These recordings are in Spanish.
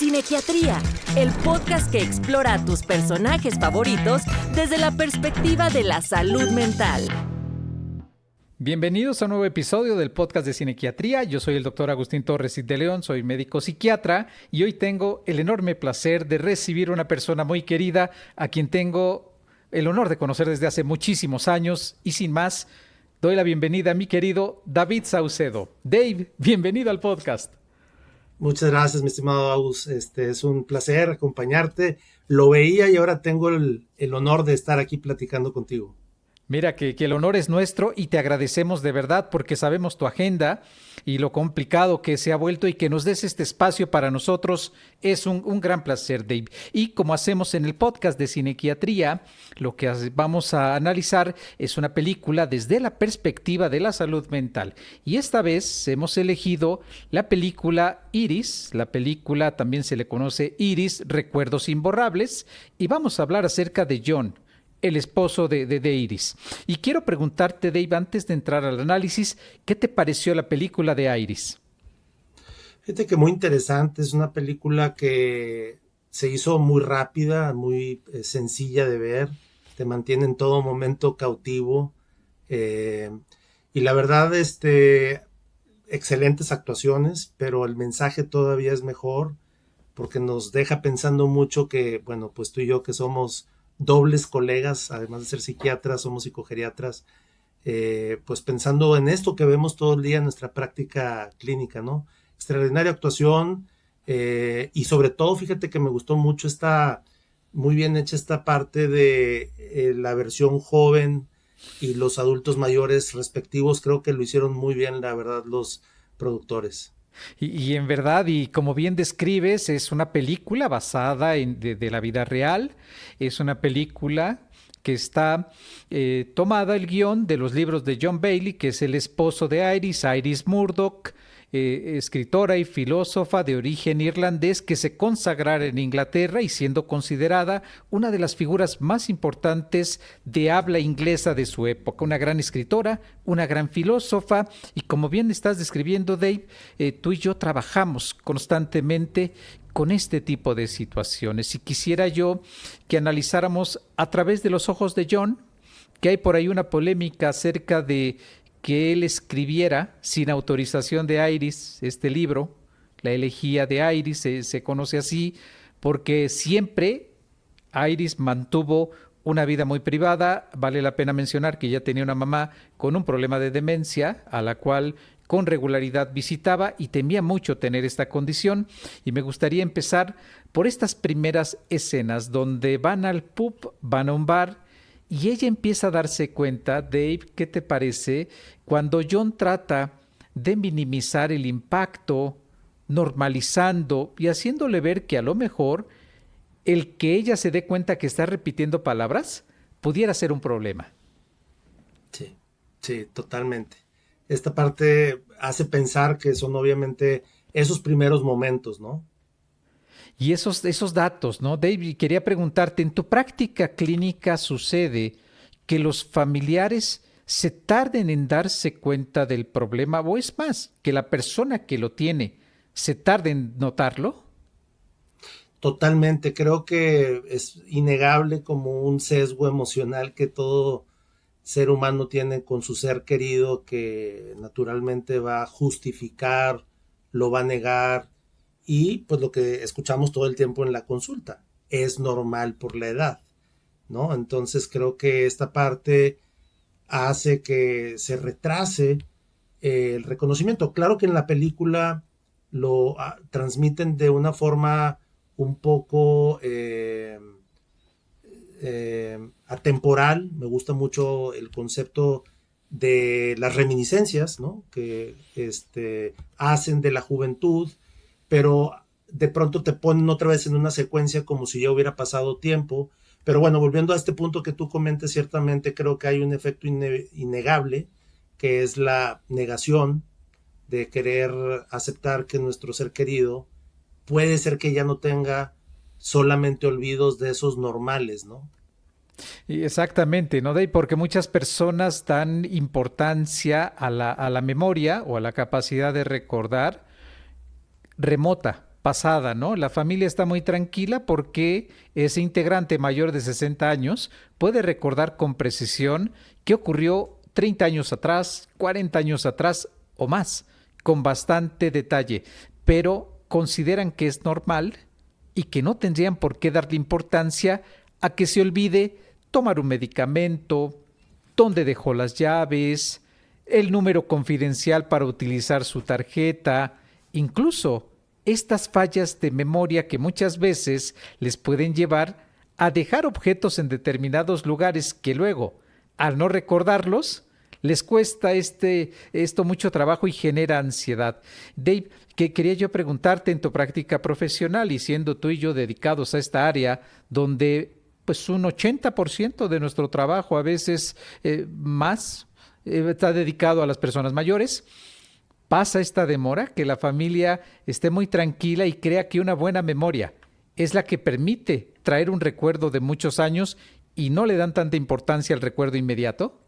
Cinequiatría, el podcast que explora a tus personajes favoritos desde la perspectiva de la salud mental. Bienvenidos a un nuevo episodio del podcast de Cinequiatría. Yo soy el doctor Agustín Torres de León, soy médico psiquiatra y hoy tengo el enorme placer de recibir a una persona muy querida a quien tengo el honor de conocer desde hace muchísimos años y sin más, doy la bienvenida a mi querido David Saucedo. Dave, bienvenido al podcast. Muchas gracias, mi estimado Agus. Es un placer acompañarte. Lo veía y ahora tengo el honor de estar aquí platicando contigo. Mira que el honor es nuestro y te agradecemos de verdad porque sabemos tu agenda y lo complicado que se ha vuelto y que nos des este espacio para nosotros es un gran placer, Dave. Y como hacemos en el podcast de Cinequiatría, lo que vamos a analizar es una película desde la perspectiva de la salud mental. Y esta vez hemos elegido la película Iris, la película también se le conoce Iris, Recuerdos Imborrables, y vamos a hablar acerca de John, el esposo de Iris. Y quiero preguntarte, Dave, antes de entrar al análisis, ¿qué te pareció la película de Iris? Fíjate que muy interesante, es una película que se hizo muy rápida, muy sencilla de ver, te mantiene en todo momento cautivo, y la verdad, excelentes actuaciones, pero el mensaje todavía es mejor, porque nos deja pensando mucho que, bueno, pues tú y yo que somos dobles colegas, además de ser psiquiatras, somos psicogeriatras, pues pensando en esto que vemos todo el día en nuestra práctica clínica, ¿no? Extraordinaria actuación, y sobre todo, fíjate que me gustó mucho muy bien hecha esta parte de la versión joven y los adultos mayores respectivos, creo que lo hicieron muy bien, la verdad, los productores. Y en verdad, y como bien describes, es una película basada de la vida real, es una película que está tomada el guión de los libros de John Bailey, que es el esposo de Iris Murdoch, escritora y filósofa de origen irlandés que se consagrara en Inglaterra y siendo considerada una de las figuras más importantes de habla inglesa de su época, una gran escritora, una gran filósofa y como bien estás describiendo, Dave, tú y yo trabajamos constantemente con este tipo de situaciones y quisiera yo que analizáramos a través de los ojos de John, que hay por ahí una polémica acerca de que él escribiera sin autorización de Iris este libro, La elegía de Iris, se conoce así, porque siempre Iris mantuvo una vida muy privada. Vale la pena mencionar que ya tenía una mamá con un problema de demencia, a la cual con regularidad visitaba y temía mucho tener esta condición. Y me gustaría empezar por estas primeras escenas donde van al pub, van a un bar, y ella empieza a darse cuenta, Dave, ¿qué te parece? Cuando John trata de minimizar el impacto, normalizando y haciéndole ver que a lo mejor el que ella se dé cuenta que está repitiendo palabras pudiera ser un problema. Sí, totalmente. Esta parte hace pensar que son obviamente esos primeros momentos, ¿no? Y esos datos, ¿no? David, quería preguntarte, ¿en tu práctica clínica sucede que los familiares se tarden en darse cuenta del problema o es más, que la persona que lo tiene se tarde en notarlo? Totalmente, creo que es innegable como un sesgo emocional que todo ser humano tiene con su ser querido que naturalmente va a justificar, lo va a negar. Y pues lo que escuchamos todo el tiempo en la consulta, es normal por la edad, ¿no? Entonces creo que esta parte hace que se retrase el reconocimiento. Claro que en la película lo transmiten de una forma un poco atemporal. Me gusta mucho el concepto de las reminiscencias, ¿no? Que hacen de la juventud, pero de pronto te ponen otra vez en una secuencia como si ya hubiera pasado tiempo. Pero bueno, volviendo a este punto que tú comentas, ciertamente creo que hay un efecto innegable, que es la negación de querer aceptar que nuestro ser querido puede ser que ya no tenga solamente olvidos de esos normales, ¿no? Exactamente, ¿no? Porque muchas personas dan importancia a la memoria o a la capacidad de recordar remota, pasada, ¿no? La familia está muy tranquila porque ese integrante mayor de 60 años puede recordar con precisión qué ocurrió 30 años atrás, 40 años atrás o más, con bastante detalle, pero consideran que es normal y que no tendrían por qué darle importancia a que se olvide tomar un medicamento, dónde dejó las llaves, el número confidencial para utilizar su tarjeta, incluso estas fallas de memoria que muchas veces les pueden llevar a dejar objetos en determinados lugares que luego, al no recordarlos, les cuesta esto mucho trabajo y genera ansiedad. Dave, que quería yo preguntarte en tu práctica profesional y siendo tú y yo dedicados a esta área donde pues un 80% de nuestro trabajo, a veces más, está dedicado a las personas mayores. Pasa esta demora, que la familia esté muy tranquila y crea que una buena memoria es la que permite traer un recuerdo de muchos años y no le dan tanta importancia al recuerdo inmediato.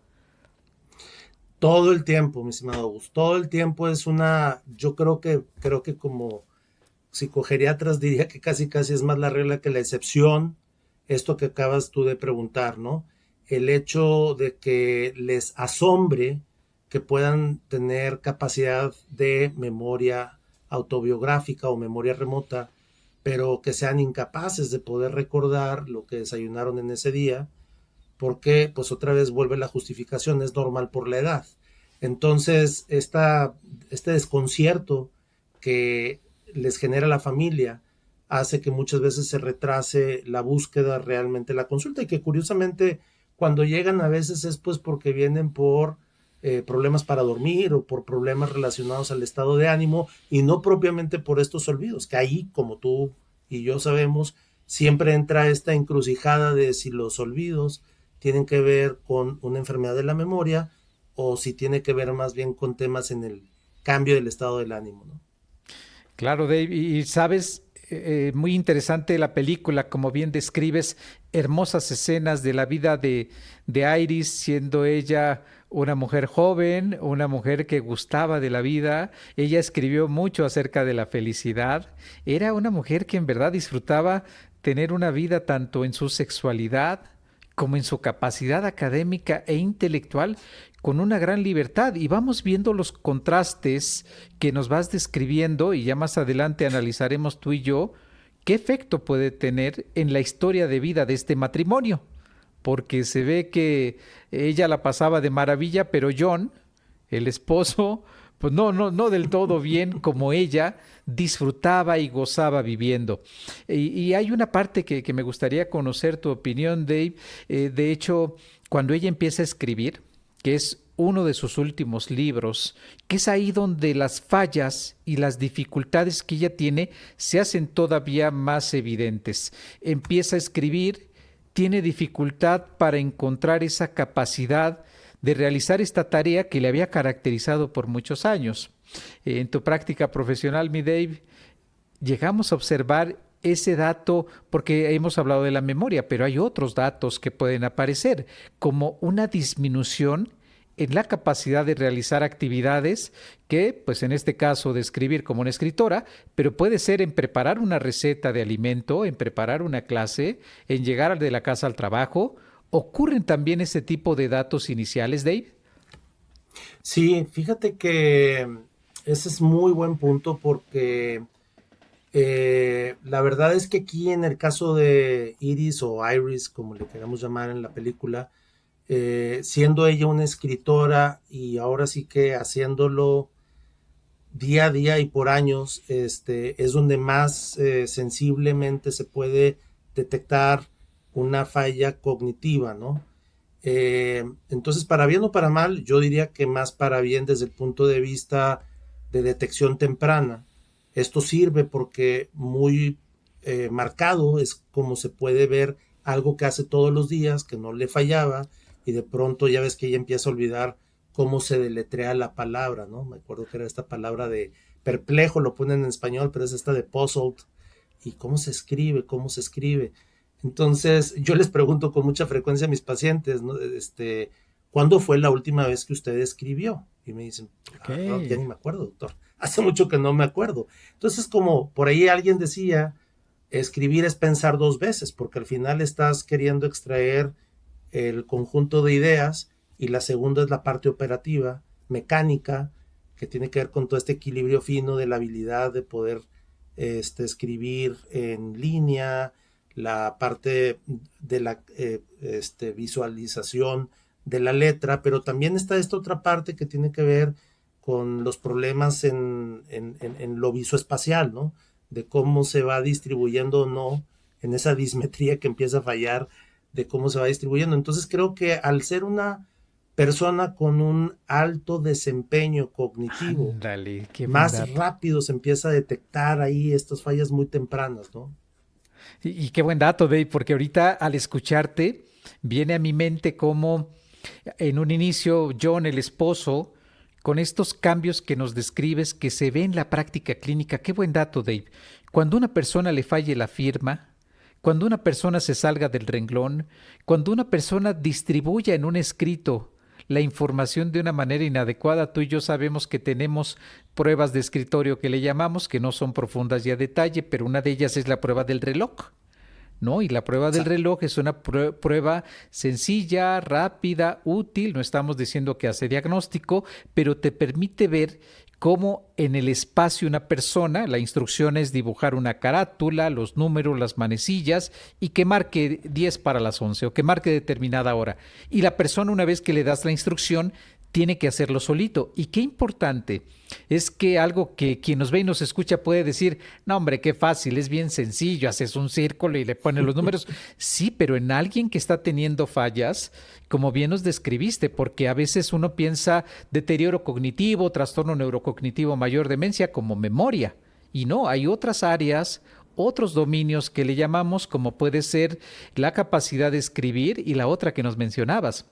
Todo el tiempo, mi estimado Gus, todo el tiempo es yo creo que como psicogeriatras diría que casi es más la regla que la excepción, esto que acabas tú de preguntar, ¿no? El hecho de que les asombre que puedan tener capacidad de memoria autobiográfica o memoria remota, pero que sean incapaces de poder recordar lo que desayunaron en ese día, porque pues otra vez vuelve la justificación, es normal por la edad. Entonces, este desconcierto que les genera la familia hace que muchas veces se retrase la búsqueda realmente, la consulta, y que curiosamente cuando llegan a veces es pues porque vienen por problemas para dormir o por problemas relacionados al estado de ánimo y no propiamente por estos olvidos, que ahí, como tú y yo sabemos, siempre entra esta encrucijada de si los olvidos tienen que ver con una enfermedad de la memoria o si tiene que ver más bien con temas en el cambio del estado del ánimo, ¿no? Claro, Dave, y sabes, muy interesante la película, como bien describes, hermosas escenas de la vida de Iris, siendo ella una mujer joven, una mujer que gustaba de la vida. Ella escribió mucho acerca de la felicidad. Era una mujer que en verdad disfrutaba tener una vida tanto en su sexualidad como en su capacidad académica e intelectual, con una gran libertad. Y vamos viendo los contrastes que nos vas describiendo y ya más adelante analizaremos tú y yo qué efecto puede tener en la historia de vida de este matrimonio, porque se ve que ella la pasaba de maravilla, pero John, el esposo, pues no del todo bien como ella disfrutaba y gozaba viviendo. Y hay una parte que me gustaría conocer tu opinión, Dave. De hecho, cuando ella empieza a escribir, que es uno de sus últimos libros, que es ahí donde las fallas y las dificultades que ella tiene se hacen todavía más evidentes. Empieza a escribir, tiene dificultad para encontrar esa capacidad de realizar esta tarea que le había caracterizado por muchos años. En tu práctica profesional, mi Dave, llegamos a observar ese dato, porque hemos hablado de la memoria, pero hay otros datos que pueden aparecer, como una disminución en la capacidad de realizar actividades que, pues en este caso, de escribir como una escritora, pero puede ser en preparar una receta de alimento, en preparar una clase, en llegar de la casa al trabajo. ¿Ocurren también ese tipo de datos iniciales, Dave? Sí, fíjate que ese es muy buen punto porque la verdad es que aquí en el caso de Iris o Iris, como le queramos llamar en la película, siendo ella una escritora y ahora sí que haciéndolo día a día y por años, es donde más sensiblemente se puede detectar una falla cognitiva, ¿no? Entonces, para bien o para mal, yo diría que más para bien desde el punto de vista de detección temprana. Esto sirve porque muy marcado es como se puede ver algo que hace todos los días, que no le fallaba, y de pronto ya ves que ella empieza a olvidar cómo se deletrea la palabra, ¿no? Me acuerdo que era esta palabra de perplejo, lo ponen en español, pero es esta de puzzled, y cómo se escribe. Entonces, yo les pregunto con mucha frecuencia a mis pacientes, ¿no? ¿Cuándo fue la última vez que usted escribió? Y me dicen, no, ya ni me acuerdo, doctor. hace mucho que no me acuerdo. Entonces, como por ahí alguien decía, escribir es pensar dos veces, porque al final estás queriendo extraer el conjunto de ideas y la segunda es la parte operativa, mecánica, que tiene que ver con todo este equilibrio fino de la habilidad de poder escribir en línea, la parte de la visualización de la letra, pero también está esta otra parte que tiene que ver con los problemas en lo visoespacial, ¿no? De cómo se va distribuyendo o no, en esa dismetría que empieza a fallar, de cómo se va distribuyendo. Entonces creo que al ser una persona con un alto desempeño cognitivo, Ándale, qué buen más dato. rápido se empieza a detectar ahí estas fallas muy tempranas, ¿no? Y qué buen dato, Dave, porque ahorita al escucharte viene a mi mente como en un inicio John, el esposo, con estos cambios que nos describes que se ve en la práctica clínica. Qué buen dato, Dave. Cuando una persona le falle la firma, cuando una persona se salga del renglón, cuando una persona distribuya en un escrito la información de una manera inadecuada, tú y yo sabemos que tenemos pruebas de escritorio que le llamamos, que no son profundas y a detalle, pero una de ellas es la prueba del reloj. ¿No? Y la prueba del Exacto. reloj es una prueba sencilla, rápida, útil, no estamos diciendo que hace diagnóstico, pero te permite ver cómo en el espacio una persona, la instrucción es dibujar una carátula, los números, las manecillas y que marque 10 para las 11 o que marque determinada hora. Y la persona una vez que le das la instrucción tiene que hacerlo solito. Y qué importante es que algo que quien nos ve y nos escucha puede decir, no hombre, qué fácil, es bien sencillo, haces un círculo y le pones los números. Sí, pero en alguien que está teniendo fallas, como bien nos describiste, porque a veces uno piensa deterioro cognitivo, trastorno neurocognitivo mayor, demencia como memoria. Y no, hay otras áreas, otros dominios que le llamamos como puede ser la capacidad de escribir y la otra que nos mencionabas,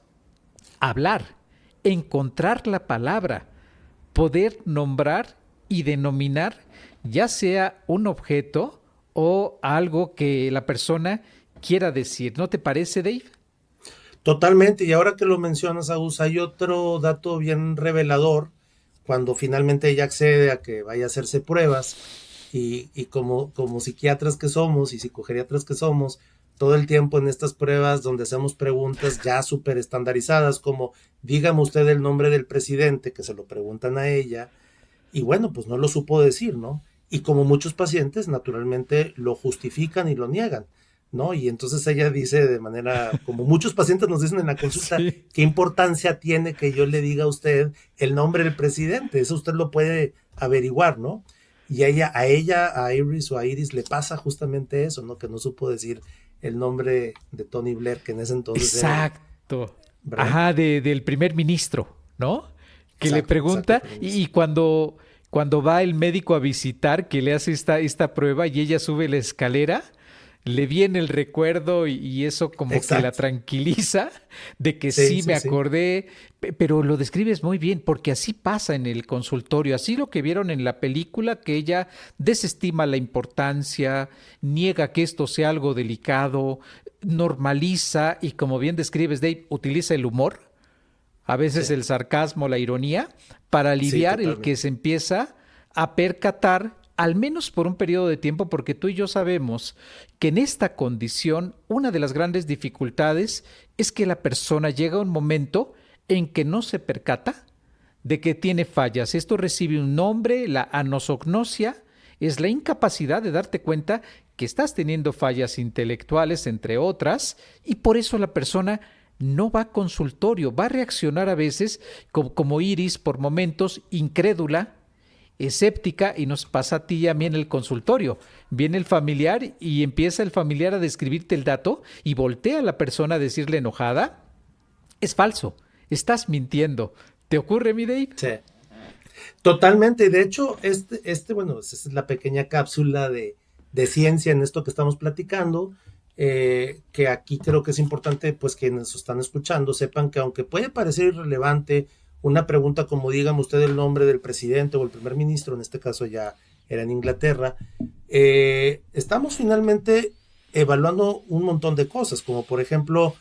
hablar, encontrar la palabra, poder nombrar y denominar ya sea un objeto o algo que la persona quiera decir. ¿No te parece, Dave? Totalmente, y ahora que lo mencionas, Agus, hay otro dato bien revelador cuando finalmente ella accede a que vaya a hacerse pruebas y como psiquiatras que somos y psicogeriatras que somos, todo el tiempo en estas pruebas donde hacemos preguntas ya súper estandarizadas como dígame usted el nombre del presidente, que se lo preguntan a ella, y bueno, pues no lo supo decir, ¿no? Y como muchos pacientes, naturalmente lo justifican y lo niegan, ¿no? Y entonces ella dice de manera, como muchos pacientes nos dicen en la consulta, Sí. ¿qué importancia tiene que yo le diga a usted el nombre del presidente? Eso usted lo puede averiguar, ¿no? Y a Iris o a Iris le pasa justamente eso, ¿no? Que no supo decir el nombre de Tony Blair, que en ese entonces era el, Exacto. ¿verdad? Ajá, del primer ministro, ¿no? Que le Exacto, exacto, pregunta primer y ministro. cuando va el médico a visitar, que le hace esta prueba y ella sube la escalera, le viene el recuerdo y eso como que la Exacto. tranquiliza de que Sí, sí sí, me sí. acordé, pero lo describes muy bien porque así pasa en el consultorio, así lo que vieron en la película, que ella desestima la importancia, niega que esto sea algo delicado, normaliza y como bien describes, Dave, utiliza el humor, a veces Sí, el sarcasmo, la ironía, para sí, aliviar el que totalmente. se empieza a percatar, al menos por un periodo de tiempo, porque tú y yo sabemos que en esta condición una de las grandes dificultades es que la persona llega a un momento en que no se percata de que tiene fallas. Esto recibe un nombre, la anosognosia, es la incapacidad de darte cuenta que estás teniendo fallas intelectuales, entre otras, y por eso la persona no va a consultorio, va a reaccionar a veces como Iris por momentos incrédula, escéptica y nos pasa a ti y a mí en el consultorio. Viene el familiar y empieza el familiar a describirte el dato y voltea a la persona a decirle enojada, es falso, estás mintiendo. ¿Te ocurre, mi Dave? Sí, totalmente. De hecho, bueno, esa es la pequeña cápsula de ciencia en esto que estamos platicando, que aquí creo que es importante, pues, quienes están escuchando sepan que aunque puede parecer irrelevante una pregunta como dígame usted el nombre del presidente o el primer ministro, en este caso ya era en Inglaterra, estamos finalmente evaluando un montón de cosas, como por ejemplo,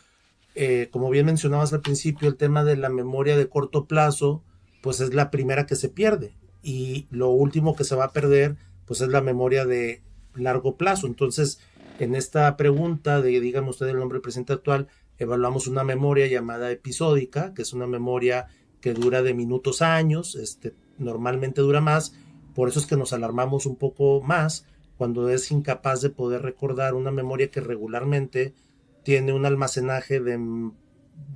como bien mencionabas al principio, el tema de la memoria de corto plazo, pues es la primera que se pierde. y lo último que se va a perder pues es la memoria de largo plazo. Entonces, en esta pregunta de dígame usted el nombre del presidente actual, evaluamos una memoria llamada episódica, que es una memoria que dura de minutos a años, normalmente dura más, por eso es que nos alarmamos un poco más cuando es incapaz de poder recordar una memoria que regularmente tiene un almacenaje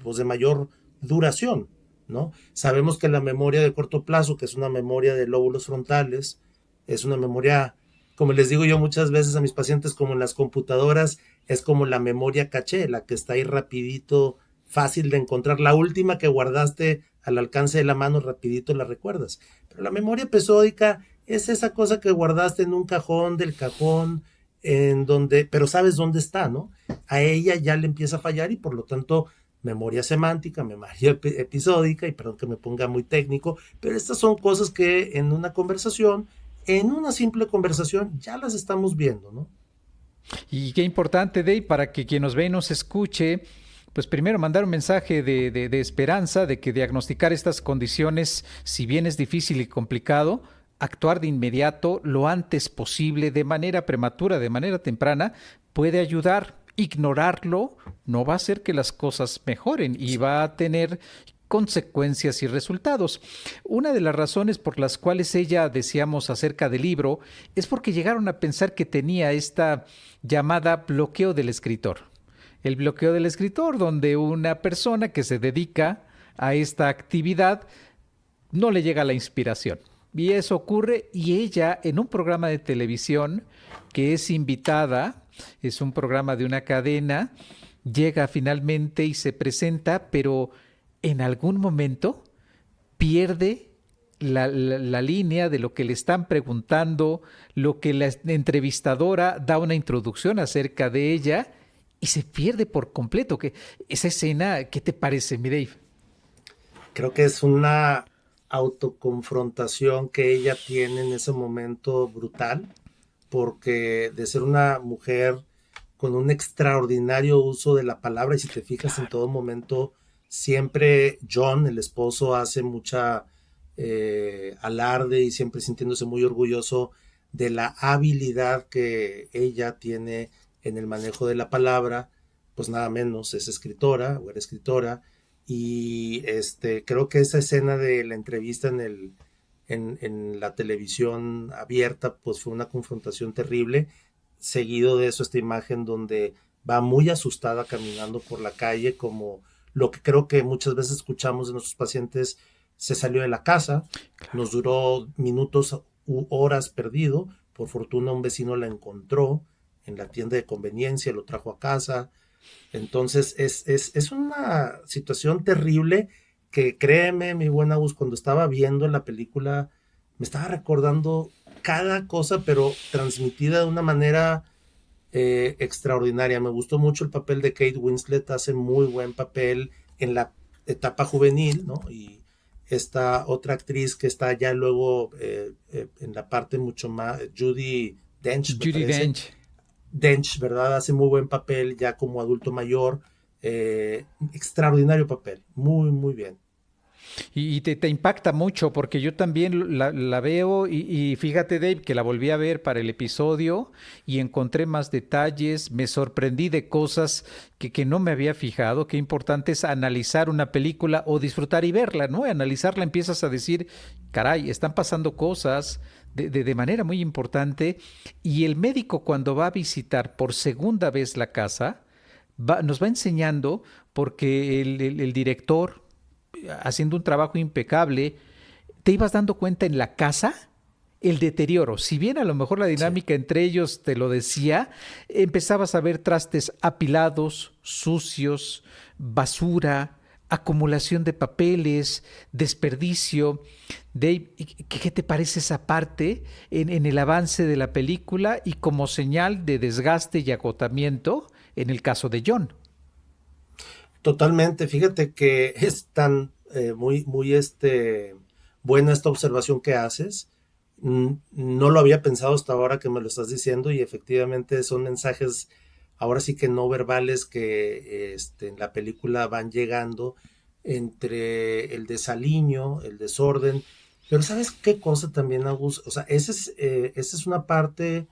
pues de mayor duración, ¿no? Sabemos que la memoria de corto plazo, que es una memoria de lóbulos frontales, es una memoria, como les digo yo muchas veces a mis pacientes, como en las computadoras, es como la memoria caché, la que está ahí rapidito, fácil de encontrar. La última que guardaste al alcance de la mano, rapidito la recuerdas. Pero la memoria episódica es esa cosa que guardaste en un cajón del cajón, en donde, pero sabes dónde está, ¿no? A ella ya le empieza a fallar y por lo tanto memoria semántica, memoria episódica, y perdón que me ponga muy técnico, pero estas son cosas que en una conversación, en una simple conversación, ya las estamos viendo, ¿no? Y qué importante, Dave, para que quien nos ve y nos escuche, pues primero mandar un mensaje de esperanza, de que diagnosticar estas condiciones, si bien es difícil y complicado, actuar de inmediato, lo antes posible, de manera prematura, de manera temprana, puede ayudar. Ignorarlo no va a hacer que las cosas mejoren y va a tener consecuencias y resultados. Una de las razones por las cuales ella decíamos acerca del libro es porque llegaron a pensar que tenía esta llamada bloqueo del escritor. El bloqueo del escritor, donde una persona que se dedica a esta actividad no le llega la inspiración. Y eso ocurre y ella en un programa de televisión que es invitada, es un programa de una cadena, llega finalmente y se presenta, pero en algún momento pierde la línea de lo que le están preguntando, lo que la entrevistadora da una introducción acerca de ella y se pierde por completo. Esa escena, ¿qué te parece, mi Dave? Creo que es una autoconfrontación que ella tiene en ese momento brutal, porque de ser una mujer con un extraordinario uso de la palabra, y si te fijas en todo momento, siempre John, el esposo, hace mucha alarde y siempre sintiéndose muy orgulloso de la habilidad que ella tiene en el manejo de la palabra, pues nada menos es escritora o era escritora, y creo que esa escena de la entrevista en la televisión abierta, pues fue una confrontación terrible. Seguido de eso, esta imagen donde va muy asustada caminando por la calle, como lo que creo que muchas veces escuchamos de nuestros pacientes, se salió de la casa, nos duró minutos u horas perdido, por fortuna un vecino la encontró en la tienda de conveniencia, lo trajo a casa. Entonces es una situación terrible que, créeme, mi buena Agus, cuando estaba viendo la película me estaba recordando cada cosa, pero transmitida de una manera extraordinaria. Me gustó mucho el papel de Kate Winslet, hace muy buen papel en la etapa juvenil, ¿no? Y esta otra actriz que está ya luego en la parte mucho más, Judi Dench, me Judi parece. Dench. Dench, ¿verdad? Hace muy buen papel ya como adulto mayor. Extraordinario papel, muy, muy bien. Y te impacta mucho porque yo también la veo y fíjate, Dave, que la volví a ver para el episodio y encontré más detalles, me sorprendí de cosas que no me había fijado. Qué importante es analizar una película o disfrutar y verla, ¿no? Analizarla empiezas a decir, caray, están pasando cosas de manera muy importante y el médico cuando va a visitar por segunda vez la casa nos va enseñando porque el director haciendo un trabajo impecable, te ibas dando cuenta en la casa el deterioro. Si bien a lo mejor la dinámica entre ellos te lo decía, empezabas a ver trastes apilados, sucios, basura, acumulación de papeles, desperdicio. Dave, ¿qué te parece esa parte en el avance de la película y como señal de desgaste y agotamiento en el caso de John? Totalmente, fíjate que es tan muy, muy buena esta observación que haces. No lo había pensado hasta ahora que me lo estás diciendo y efectivamente son mensajes ahora sí que no verbales que en la película van llegando entre el desaliño, el desorden Pero ¿sabes qué cosa también, Agus? O sea, esa es una parte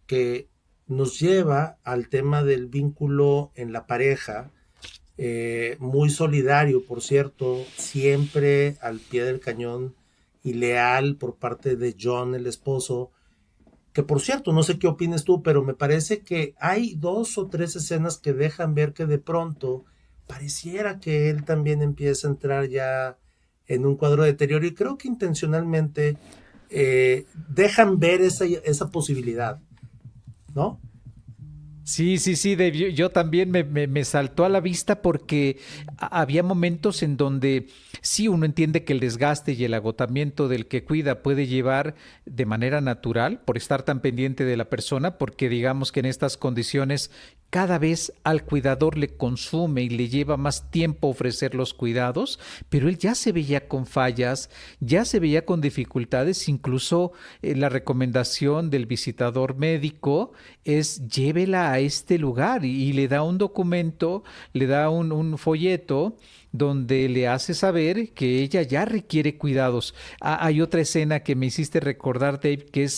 que nos lleva al tema del vínculo en la pareja, muy solidario, por cierto, siempre al pie del cañón y leal por parte de John, el esposo, que por cierto, no sé qué opines tú, pero me parece que hay 2 o 3 escenas que dejan ver que de pronto pareciera que él también empieza a entrar ya en un cuadro de deterioro y creo que intencionalmente dejan ver esa posibilidad, ¿no? Sí, sí, sí, Dave, yo también me saltó a la vista porque había momentos en donde sí uno entiende que el desgaste y el agotamiento del que cuida puede llevar de manera natural por estar tan pendiente de la persona, porque digamos que en estas condiciones cada vez al cuidador le consume y le lleva más tiempo ofrecer los cuidados, pero él ya se veía con fallas, ya se veía con dificultades, incluso la recomendación del visitador médico es llévela a este lugar y le da un documento, le da un folleto donde le hace saber que ella ya requiere cuidados. Hay otra escena que me hiciste recordar, Dave, que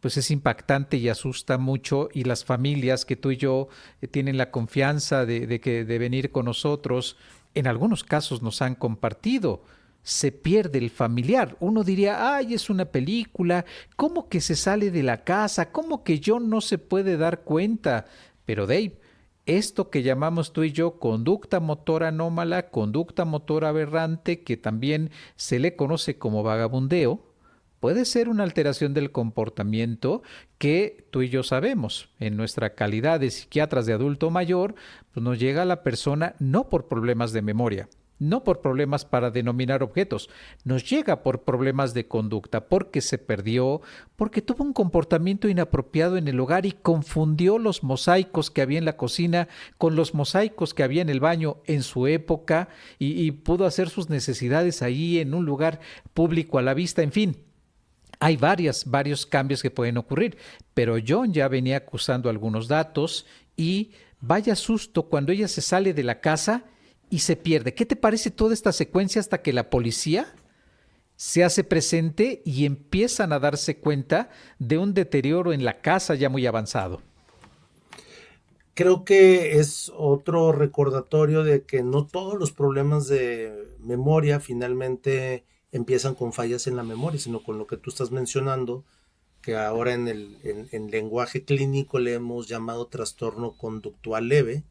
pues es impactante y asusta mucho, y las familias que tú y yo tienen la confianza de venir con nosotros, en algunos casos nos han compartido. Se pierde el familiar. Uno diría, ay, es una película, ¿cómo que se sale de la casa? ¿Cómo que John no se puede dar cuenta? Pero Dave, esto que llamamos tú y yo conducta motora anómala, conducta motora aberrante, que también se le conoce como vagabundeo, puede ser una alteración del comportamiento que tú y yo sabemos. En nuestra calidad de psiquiatras de adulto mayor, pues nos llega a la persona no por problemas de memoria, no por problemas para denominar objetos, nos llega por problemas de conducta, porque se perdió, porque tuvo un comportamiento inapropiado en el hogar y confundió los mosaicos que había en la cocina con los mosaicos que había en el baño en su época y pudo hacer sus necesidades ahí en un lugar público a la vista, en fin. Hay varios cambios que pueden ocurrir, pero John ya venía acusando algunos datos y vaya susto cuando ella se sale de la casa y se pierde. ¿Qué te parece toda esta secuencia hasta que la policía se hace presente y empiezan a darse cuenta de un deterioro en la casa ya muy avanzado? Creo que es otro recordatorio de que no todos los problemas de memoria finalmente empiezan con fallas en la memoria, sino con lo que tú estás mencionando, que ahora en lenguaje clínico le hemos llamado trastorno conductual leve.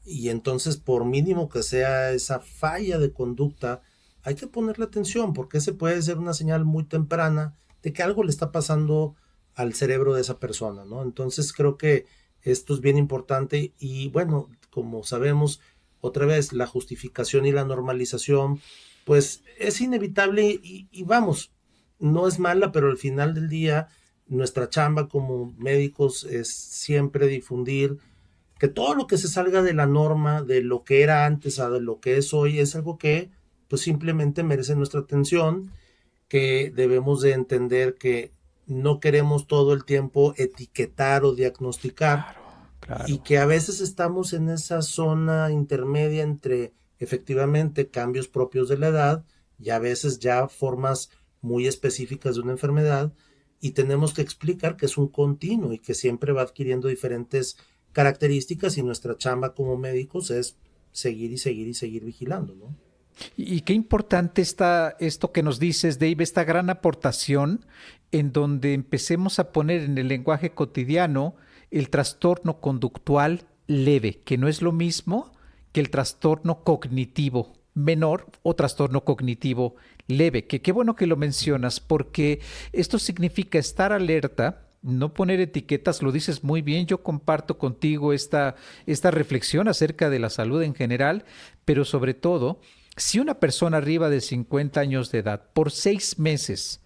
Y entonces, por mínimo que sea esa falla de conducta, hay que ponerle atención porque ese puede ser una señal muy temprana de que algo le está pasando al cerebro de esa persona, ¿no? Entonces creo que esto es bien importante y bueno, como sabemos, otra vez, la justificación y la normalización, pues es inevitable y vamos, no es mala, pero al final del día, nuestra chamba como médicos es siempre difundir que todo lo que se salga de la norma, de lo que era antes a de lo que es hoy, es algo que pues simplemente merece nuestra atención, que debemos de entender que no queremos todo el tiempo etiquetar o diagnosticar Claro, claro. y que a veces estamos en esa zona intermedia entre efectivamente cambios propios de la edad y a veces ya formas muy específicas de una enfermedad y tenemos que explicar que es un continuo y que siempre va adquiriendo diferentes características y nuestra chamba como médicos es seguir y seguir y seguir vigilando, ¿no? Y qué importante está esto que nos dices, Dave, esta gran aportación en donde empecemos a poner en el lenguaje cotidiano el trastorno conductual leve, que no es lo mismo que el trastorno cognitivo menor o trastorno cognitivo leve, que qué bueno que lo mencionas, porque esto significa estar alerta, no poner etiquetas, lo dices muy bien, yo comparto contigo esta reflexión acerca de la salud en general, pero sobre todo, si una persona arriba de 50 años de edad, por 6 meses,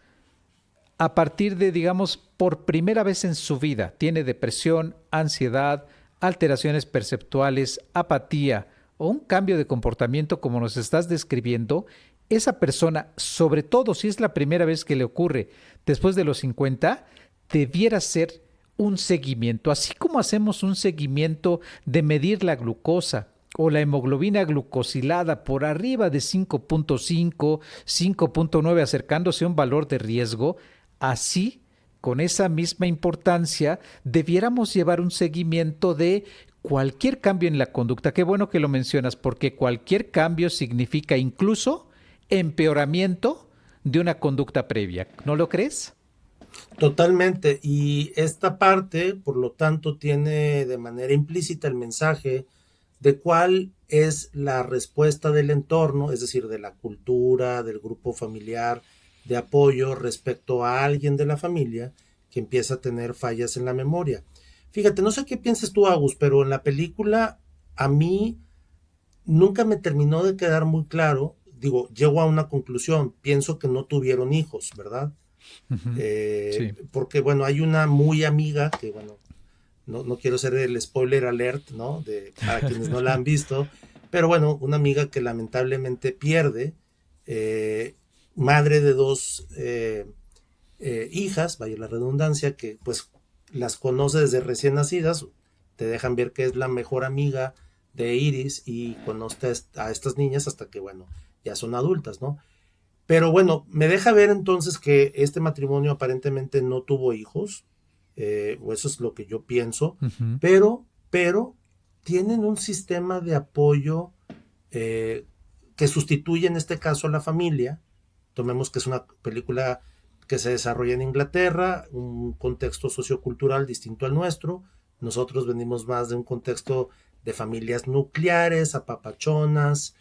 a partir de, digamos, por primera vez en su vida, tiene depresión, ansiedad, alteraciones perceptuales, apatía o un cambio de comportamiento como nos estás describiendo, esa persona, sobre todo si es la primera vez que le ocurre después de los 50, debiera ser un seguimiento, así como hacemos un seguimiento de medir la glucosa o la hemoglobina glucosilada por arriba de 5.5, 5.9, acercándose a un valor de riesgo, así, con esa misma importancia, debiéramos llevar un seguimiento de cualquier cambio en la conducta. Qué bueno que lo mencionas, porque cualquier cambio significa incluso empeoramiento de una conducta previa. ¿No lo crees? Totalmente. Y esta parte, por lo tanto, tiene de manera implícita el mensaje de cuál es la respuesta del entorno, es decir, de la cultura, del grupo familiar, de apoyo respecto a alguien de la familia que empieza a tener fallas en la memoria. Fíjate, no sé qué piensas tú, Agus, pero en la película a mí nunca me terminó de quedar muy claro. Digo, llego a una conclusión, pienso que no tuvieron hijos, ¿verdad? Ujú. Sí. Porque, bueno, hay una muy amiga que, bueno, no quiero ser el spoiler alert, ¿no? Para quienes no la han visto, pero bueno, una amiga que lamentablemente pierde, eh, madre de dos hijas, vaya la redundancia, que pues las conoce desde recién nacidas, te dejan ver que es la mejor amiga de Iris y conoce a estas niñas hasta que, bueno, ya son adultas, ¿no? Pero bueno, me deja ver entonces que este matrimonio aparentemente no tuvo hijos, o eso es lo que yo pienso, Ujú. pero tienen un sistema de apoyo eh, que sustituye en este caso a la familia. Tomemos que es una película que se desarrolla en Inglaterra, un contexto sociocultural distinto al nuestro. Nosotros venimos más de un contexto de familias nucleares, apapachonas,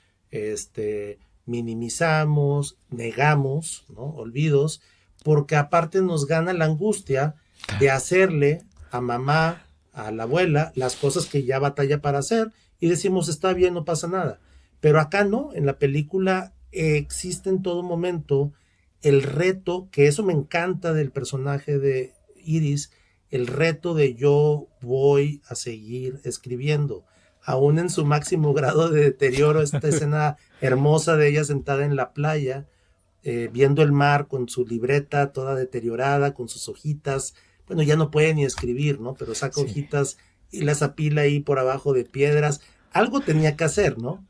minimizamos, negamos, ¿no? Olvidos, porque aparte nos gana la angustia de hacerle a mamá, a la abuela, las cosas que ya batalla para hacer y decimos, está bien, no pasa nada. Pero acá no, en la película existe en todo momento el reto, que eso me encanta del personaje de Iris, el reto de yo voy a seguir escribiendo, aún en su máximo grado de deterioro, esta escena hermosa de ella sentada en la playa, viendo el mar con su libreta toda deteriorada, con sus hojitas, bueno, ya no puede ni escribir, ¿no? Pero saca Sí. hojitas y las apila ahí por abajo de piedras, algo tenía que hacer, ¿no?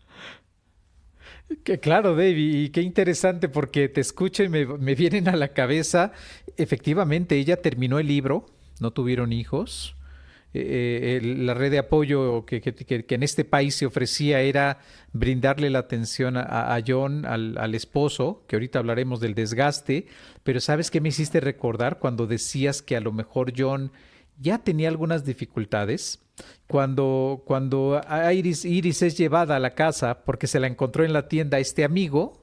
Que claro, David, y qué interesante porque te escucho y me vienen a la cabeza, efectivamente, ella terminó el libro, no tuvieron hijos. La red de apoyo que en este país se ofrecía era brindarle la atención a John, al esposo, que ahorita hablaremos del desgaste, pero ¿sabes qué me hiciste recordar cuando decías que a lo mejor John ya tenía algunas dificultades? Cuando Iris es llevada a la casa porque se la encontró en la tienda este amigo,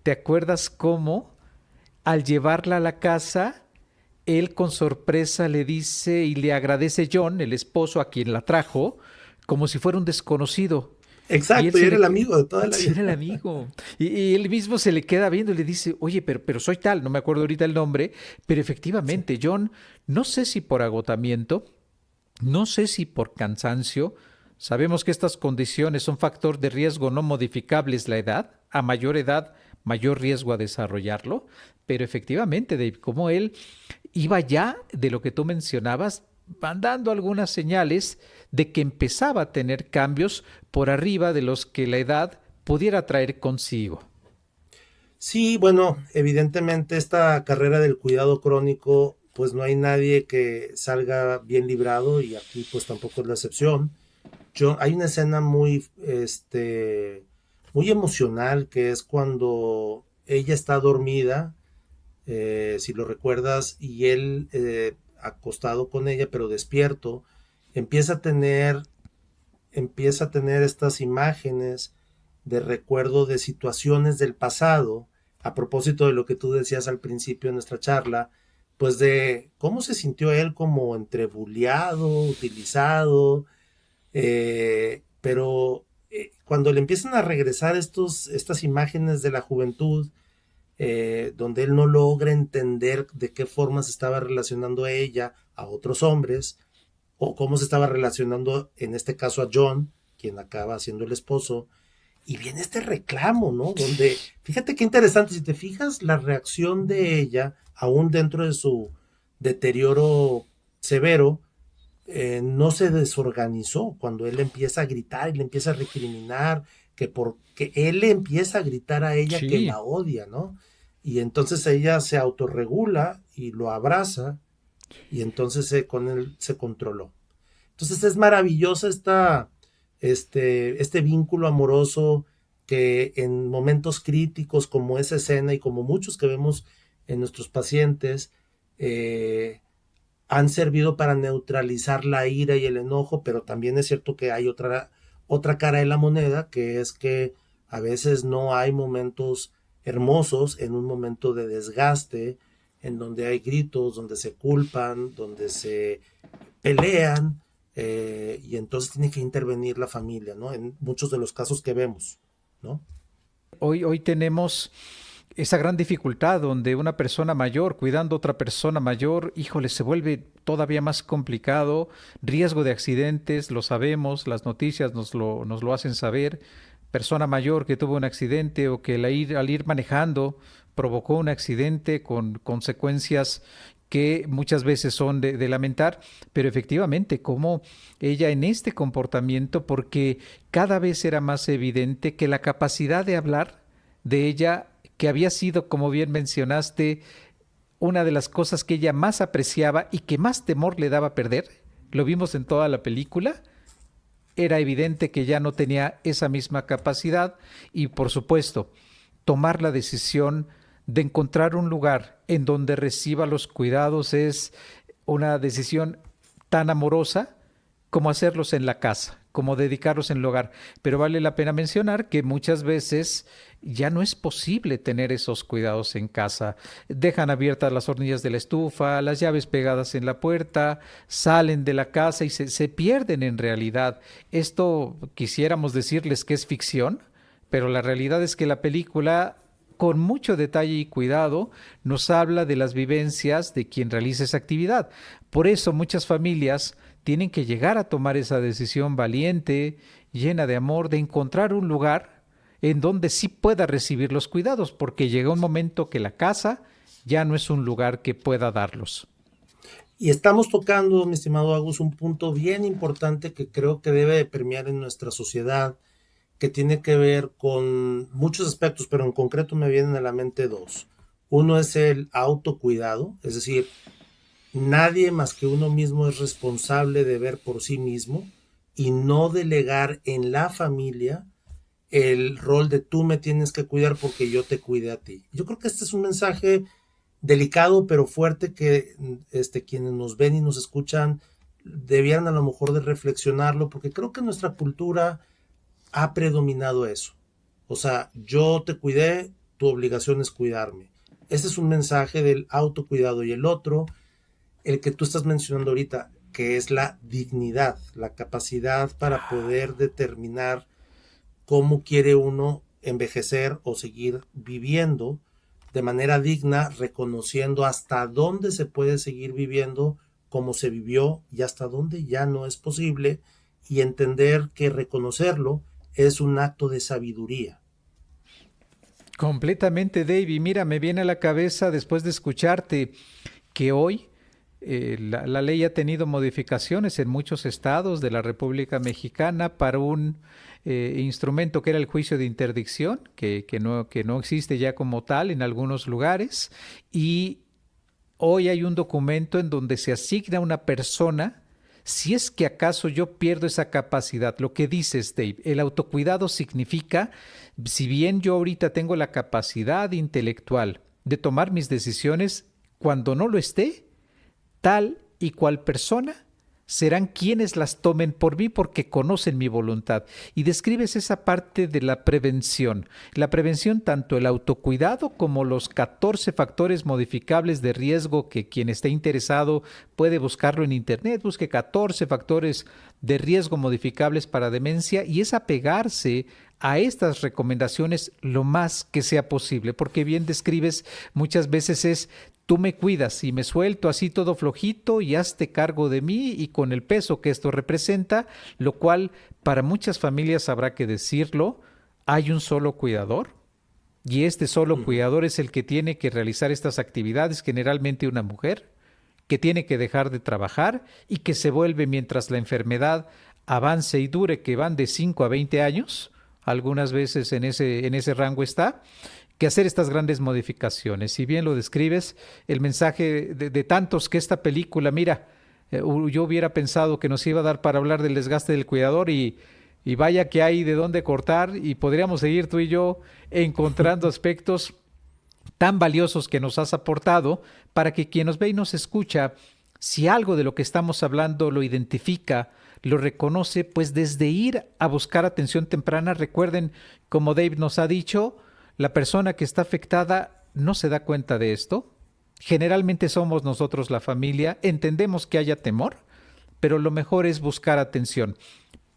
¿te acuerdas cómo al llevarla a la casa, él con sorpresa le dice y le agradece John, el esposo a quien la trajo, como si fuera un desconocido? Y él Exacto, y se era le... el amigo de toda la Sí, vida. era el amigo. Y él mismo se le queda viendo y le dice, oye, pero soy tal, no me acuerdo ahorita el nombre, pero Sí. efectivamente, John, no sé si por agotamiento, no sé si por cansancio, sabemos que estas condiciones son factor de riesgo no modificables la edad, a mayor edad, mayor riesgo a desarrollarlo, pero efectivamente, Dave, como él iba ya de lo que tú mencionabas, van dando algunas señales de que empezaba a tener cambios por arriba de los que la edad pudiera traer consigo. Sí, bueno, evidentemente esta carrera del cuidado crónico, pues no hay nadie que salga bien librado y aquí pues tampoco es la excepción. Hay una escena muy emocional que es cuando ella está dormida, si lo recuerdas, y él acostado con ella, pero despierto, empieza a tener, empieza a tener estas imágenes de recuerdo de situaciones del pasado, a propósito de lo que tú decías al principio de nuestra charla, pues de cómo se sintió él como entrebuleado, utilizado, pero cuando le empiezan a regresar estas imágenes de la juventud, donde él no logra entender de qué forma se estaba relacionando a ella, a otros hombres, o cómo se estaba relacionando en este caso a John, quien acaba siendo el esposo, y viene este reclamo, ¿no? Donde, fíjate qué interesante, si te fijas la reacción de ella, aún dentro de su deterioro severo, no se desorganizó cuando él empieza a gritar y le empieza a recriminar, que porque él le empieza a gritar a ella que Sí. la odia, ¿no? Y entonces ella se autorregula y lo abraza y entonces con él se controló. Entonces es maravillosa este vínculo amoroso que en momentos críticos como esa escena y como muchos que vemos en nuestros pacientes, han servido para neutralizar la ira y el enojo, pero también es cierto que hay otra cara de la moneda, que es que a veces no hay momentos hermosos en un momento de desgaste, en donde hay gritos, donde se culpan, donde se pelean, y entonces tiene que intervenir la familia, ¿no? En muchos de los casos que vemos, ¿no? Hoy tenemos esa gran dificultad donde una persona mayor cuidando a otra persona mayor, híjole, se vuelve todavía más complicado, riesgo de accidentes, lo sabemos, las noticias nos lo hacen saber, persona mayor que tuvo un accidente o que al ir manejando provocó un accidente con consecuencias que muchas veces son de lamentar, pero efectivamente, como ella en este comportamiento, porque cada vez era más evidente que la capacidad de hablar de ella, que había sido, como bien mencionaste, una de las cosas que ella más apreciaba y que más temor le daba perder, lo vimos en toda la película, era evidente que ya no tenía esa misma capacidad y, por supuesto, tomar la decisión de encontrar un lugar en donde reciba los cuidados es una decisión tan amorosa como hacerlos en la casa, como dedicarlos en el hogar. Pero vale la pena mencionar que muchas veces ya no es posible tener esos cuidados en casa. Dejan abiertas las hornillas de la estufa, las llaves pegadas en la puerta, salen de la casa y se pierden en realidad. Esto quisiéramos decirles que es ficción, pero la realidad es que la película con mucho detalle y cuidado nos habla de las vivencias de quien realiza esa actividad. Por eso muchas familias tienen que llegar a tomar esa decisión valiente, llena de amor, de encontrar un lugar en donde sí pueda recibir los cuidados, porque llega un momento que la casa ya no es un lugar que pueda darlos. Y estamos tocando, mi estimado Agus, un punto bien importante que creo que debe de permear en nuestra sociedad, que tiene que ver con muchos aspectos, pero en concreto me vienen a la mente dos. Uno es el autocuidado, es decir, nadie más que uno mismo es responsable de ver por sí mismo y no delegar en la familia el rol de tú me tienes que cuidar porque yo te cuide a ti. Yo creo que este es un mensaje delicado pero fuerte que quienes nos ven y nos escuchan debieran a lo mejor de reflexionarlo, porque creo que en nuestra cultura ha predominado eso. O sea, yo te cuidé, tu obligación es cuidarme. Ese es un mensaje del autocuidado. Y el otro, el que tú estás mencionando ahorita, que es la dignidad, la capacidad para poder determinar cómo quiere uno envejecer o seguir viviendo de manera digna, reconociendo hasta dónde se puede seguir viviendo como se vivió y hasta dónde ya no es posible, y entender que reconocerlo es un acto de sabiduría. Completamente, Dave. Y mira, me viene a la cabeza después de escucharte que hoy la ley ha tenido modificaciones en muchos estados de la República Mexicana para un instrumento que era el juicio de interdicción, que no existe ya como tal en algunos lugares. Y hoy hay un documento en donde se asigna a una persona si es que acaso yo pierdo esa capacidad. Lo que dices, Dave, el autocuidado significa, si bien yo ahorita tengo la capacidad intelectual de tomar mis decisiones, cuando no lo esté, tal y cual persona serán quienes las tomen por mí porque conocen mi voluntad. Y describes esa parte de la prevención. La prevención, tanto el autocuidado como los 14 factores modificables de riesgo, que quien esté interesado puede buscarlo en internet, busque 14 factores de riesgo modificables para demencia, y es apegarse a estas recomendaciones lo más que sea posible, porque bien describes, muchas veces es: tú me cuidas y me suelto así todo flojito y hazte cargo de mí y con el peso que esto representa, lo cual para muchas familias, habrá que decirlo, hay un solo cuidador y este solo cuidador es el que tiene que realizar estas actividades, generalmente una mujer que tiene que dejar de trabajar y que se vuelve mientras la enfermedad avance y dure, que van de 5 a 20 años, algunas veces en ese rango está, que hacer estas grandes modificaciones. Si bien lo describes, el mensaje de tantos que esta película, mira, yo hubiera pensado que nos iba a dar para hablar del desgaste del cuidador y vaya que hay de dónde cortar y podríamos seguir tú y yo encontrando aspectos tan valiosos que nos has aportado para que quien nos ve y nos escucha, si algo de lo que estamos hablando lo identifica, lo reconoce, pues desde ir a buscar atención temprana, recuerden, como Dave nos ha dicho, la persona que está afectada no se da cuenta de esto. Generalmente somos nosotros la familia, entendemos que haya temor, pero lo mejor es buscar atención.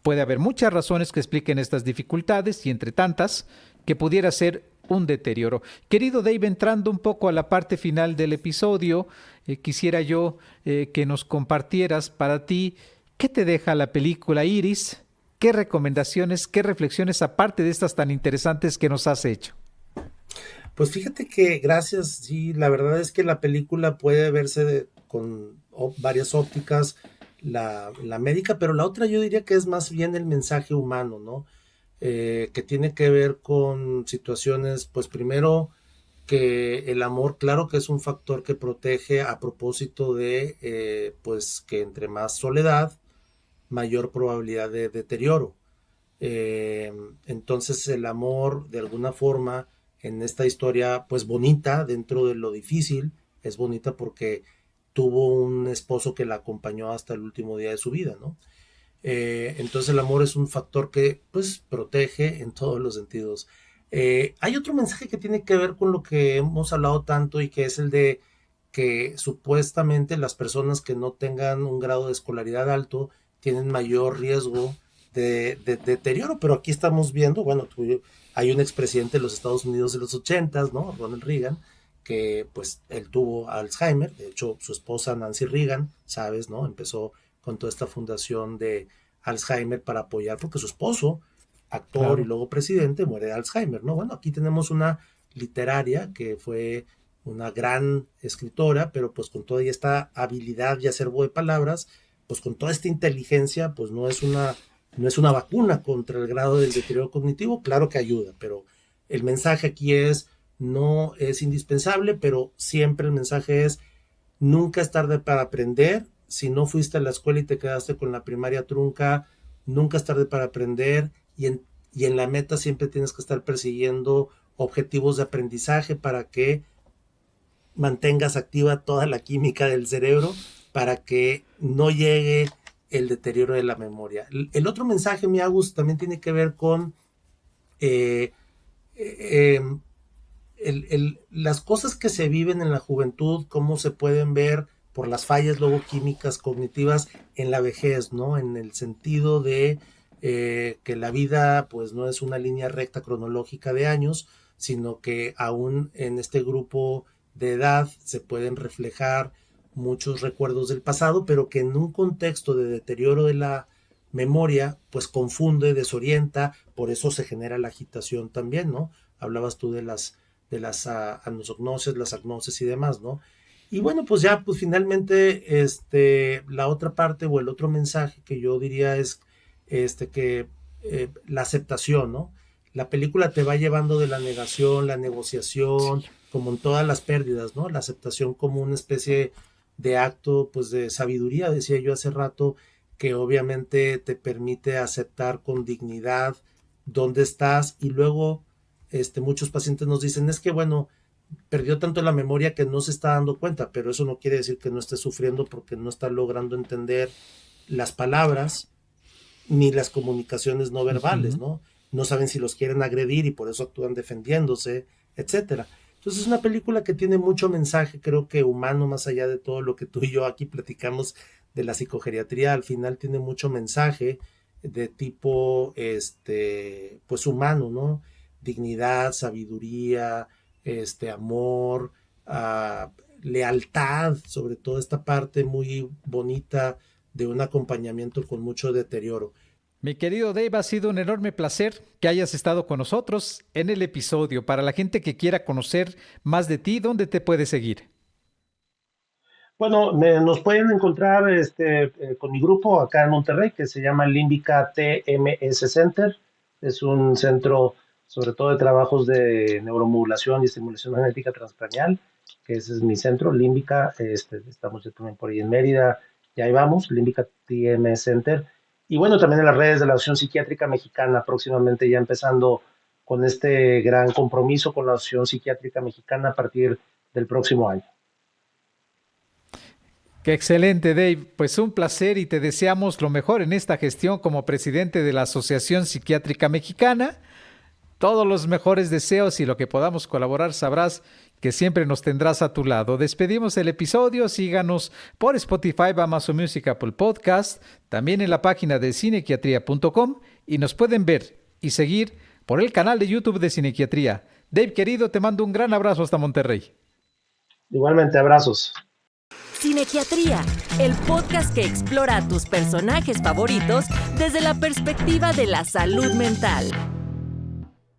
Puede haber muchas razones que expliquen estas dificultades y entre tantas que pudiera ser un deterioro. Querido Dave, entrando un poco a la parte final del episodio, quisiera yo que nos compartieras para ti qué te deja la película Iris, qué recomendaciones, qué reflexiones aparte de estas tan interesantes que nos has hecho. Pues fíjate que gracias, sí, la verdad es que la película puede verse con varias ópticas, la médica, pero la otra yo diría que es más bien el mensaje humano, ¿no? Que tiene que ver con situaciones, pues primero que el amor, claro que es un factor que protege a propósito de, pues que entre más soledad, mayor probabilidad de deterioro. Entonces el amor, de alguna forma, en esta historia, pues bonita, dentro de lo difícil, es bonita porque tuvo un esposo que la acompañó hasta el último día de su vida, ¿no? Entonces el amor es un factor que pues protege en todos los sentidos. Hay otro mensaje que tiene que ver con lo que hemos hablado tanto y que es el de que supuestamente las personas que no tengan un grado de escolaridad alto tienen mayor riesgo de deterioro, pero aquí estamos viendo, bueno, hay un expresidente de los Estados Unidos de los 80s, ¿no? Ronald Reagan, que pues él tuvo Alzheimer, de hecho su esposa Nancy Reagan, sabes, ¿no? Empezó con toda esta fundación de Alzheimer para apoyar, porque su esposo, actor claro, y luego presidente, muere de Alzheimer, ¿no? Bueno, aquí tenemos una literaria que fue una gran escritora, pero pues con toda esta habilidad y acervo de palabras, pues con toda esta inteligencia, pues no es una vacuna contra el grado del deterioro cognitivo, claro que ayuda, pero el mensaje aquí es, no es indispensable, pero siempre el mensaje es, nunca es tarde para aprender. Si no fuiste a la escuela y te quedaste con la primaria trunca, nunca es tarde para aprender y en la meta siempre tienes que estar persiguiendo objetivos de aprendizaje para que mantengas activa toda la química del cerebro para que no llegue el deterioro de la memoria. El otro mensaje, mi Agus, también tiene que ver con las cosas que se viven en la juventud, cómo se pueden ver por las fallas luego químicas cognitivas en la vejez, ¿no? En el sentido de que la vida pues no es una línea recta cronológica de años, sino que aún en este grupo de edad se pueden reflejar muchos recuerdos del pasado, pero que en un contexto de deterioro de la memoria pues confunde, desorienta, por eso se genera la agitación también, ¿no? Hablabas tú de las anosognosis, las agnosis y demás, ¿no? Y bueno, pues ya, pues finalmente, la otra parte o el otro mensaje que yo diría es que la aceptación, ¿no? La película te va llevando de la negación, la negociación, sí, como en todas las pérdidas, ¿no? La aceptación como una especie de acto, pues de sabiduría, decía yo hace rato, que obviamente te permite aceptar con dignidad dónde estás y luego, muchos pacientes nos dicen, es que bueno, perdió tanto la memoria que no se está dando cuenta, pero eso no quiere decir que no esté sufriendo porque no está logrando entender las palabras ni las comunicaciones no verbales, ¿no? No saben si los quieren agredir y por eso actúan defendiéndose, etcétera. Entonces es una película que tiene mucho mensaje, creo que humano, más allá de todo lo que tú y yo aquí platicamos de la psicogeriatría, al final tiene mucho mensaje de tipo, pues humano, ¿no? Dignidad, sabiduría, amor, lealtad, sobre todo esta parte muy bonita de un acompañamiento con mucho deterioro. Mi querido Dave, ha sido un enorme placer que hayas estado con nosotros en el episodio. Para la gente que quiera conocer más de ti, ¿dónde te puede seguir? Bueno, nos pueden encontrar con mi grupo acá en Monterrey que se llama Límbica TMS Center. Es un centro sobre todo de trabajos de neuromodulación y estimulación magnética transcranial, que ese es mi centro, Límbica. Estamos ya también por ahí en Mérida, y ahí vamos, Límbica TMS Center. Y bueno, también en las redes de la Asociación Psiquiátrica Mexicana, próximamente ya empezando con este gran compromiso con la Asociación Psiquiátrica Mexicana a partir del próximo año. Qué excelente, Dave. Pues un placer y te deseamos lo mejor en esta gestión como presidente de la Asociación Psiquiátrica Mexicana. Todos los mejores deseos y lo que podamos colaborar sabrás que siempre nos tendrás a tu lado. Despedimos el episodio. Síganos por Spotify, Amazon Music, Apple Podcast, también en la página de cinequiatría.com y nos pueden ver y seguir por el canal de YouTube de Cinequiatría. Dave, querido, te mando un gran abrazo hasta Monterrey. Igualmente, abrazos. Cinequiatría, el podcast que explora a tus personajes favoritos desde la perspectiva de la salud mental.